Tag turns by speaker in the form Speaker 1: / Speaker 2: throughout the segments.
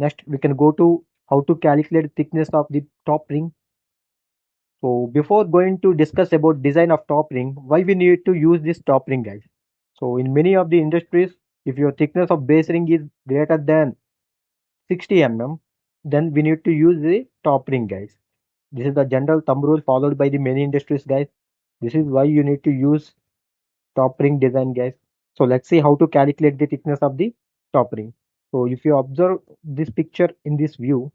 Speaker 1: Next, we can go to how to calculate thickness of the top ring. So before going to discuss about design of top ring, why we need to use this top ring, guys? So in many of the industries, if your thickness of base ring is greater than 60 mm, then we need to use the top ring, guys. This is the general thumb rule followed by the many industries, guys. This is why you need to use top ring design, guys. So let's see how to calculate the thickness of the top ring. So if you observe this picture in this view,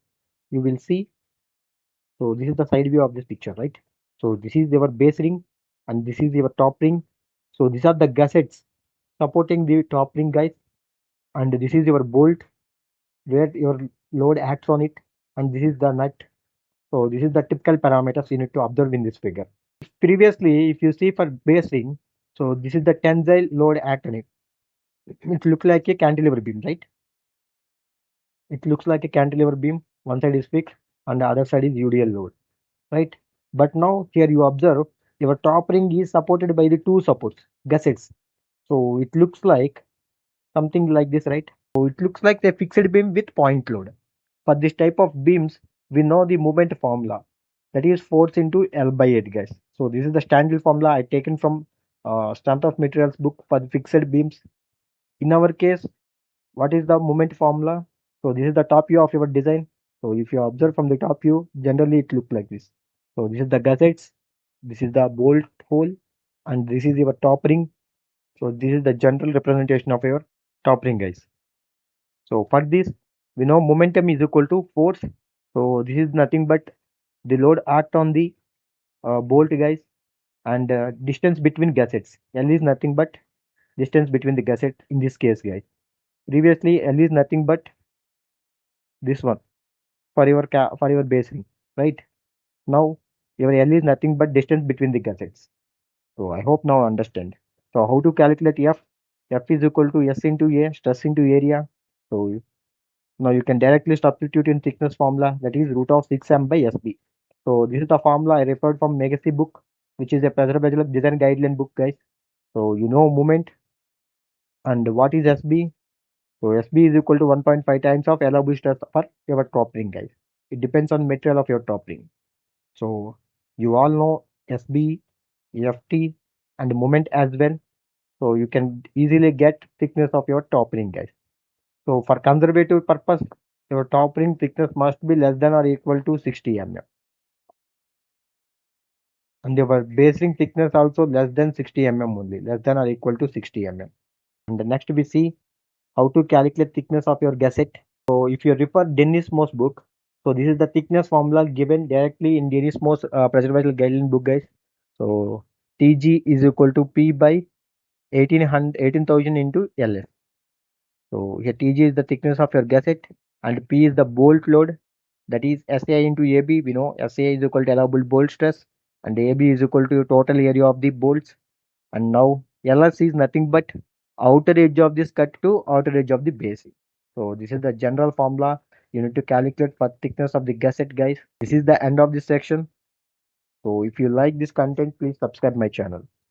Speaker 1: you will see. So this is the side view of this picture, right? So this is your base ring and this is your top ring. So these are the gussets supporting the top ring, guys. And this is your bolt where your load acts on it. And this is the nut. So this is the typical parameters you need to observe in this figure. Previously, if you see for base ring, so this is the tensile load act on it. It looks like a cantilever beam, right? It looks like a cantilever beam. One side is fixed and the other side is UDL load, right? But now here you observe your top ring is supported by the two supports, gussets. So it looks like something like this, right? So it looks like a fixed beam with point load. For this type of beams, we know the moment formula. That is force into L by 8, guys. So this is the standard formula I taken from Strength of Materials book for the fixed beams. In our case, what is the moment formula? So this is the top view of your design. So if you observe from the top view, generally it looks like this. So this is the gussets, this is the bolt hole, and this is your top ring. So this is the general representation of your top ring, guys. So for this, we know momentum is equal to force. So this is nothing but the load act on the bolt, guys, and distance between gussets. L is nothing but distance between the gusset in this case, guys. Previously, L is nothing but this one for your base ring, right? Now your L is nothing but distance between the gussets. So I hope now understand. So how to calculate F? F is equal to S into A, stress into area. So now you can directly substitute in thickness formula, that is root of 6m by SB. So this is the formula I referred from Legacy book, which is a pressure vessel design guideline book, guys. So you know moment and what is SB? So SB is equal to 1.5 times of allowable stress per your top ring, guys. It depends on material of your top ring. So you all know SB, FT, and moment as well. So you can easily get thickness of your top ring, guys. So for conservative purpose, your top ring thickness must be less than or equal to 60 mm. And your base ring thickness also less than 60 mm only, less than or equal to 60 mm. And next we see how to calculate thickness of your gusset. So if you refer Dennis Moss book, so this is the thickness formula given directly in Dennis Moss pressure vessel guideline book, guys. So TG is equal to P by 18,000 into LS. So here TG is the thickness of your gusset and P is the bolt load, that is SAI into AB. We know SAI is equal to allowable bolt stress and AB is equal to total area of the bolts. And now LS is nothing but outer edge of this cut to outer edge of the base. So this is the general formula you need to calculate for thickness of the gusset, guys. This is the end of this section. So if you like this content, please subscribe my channel.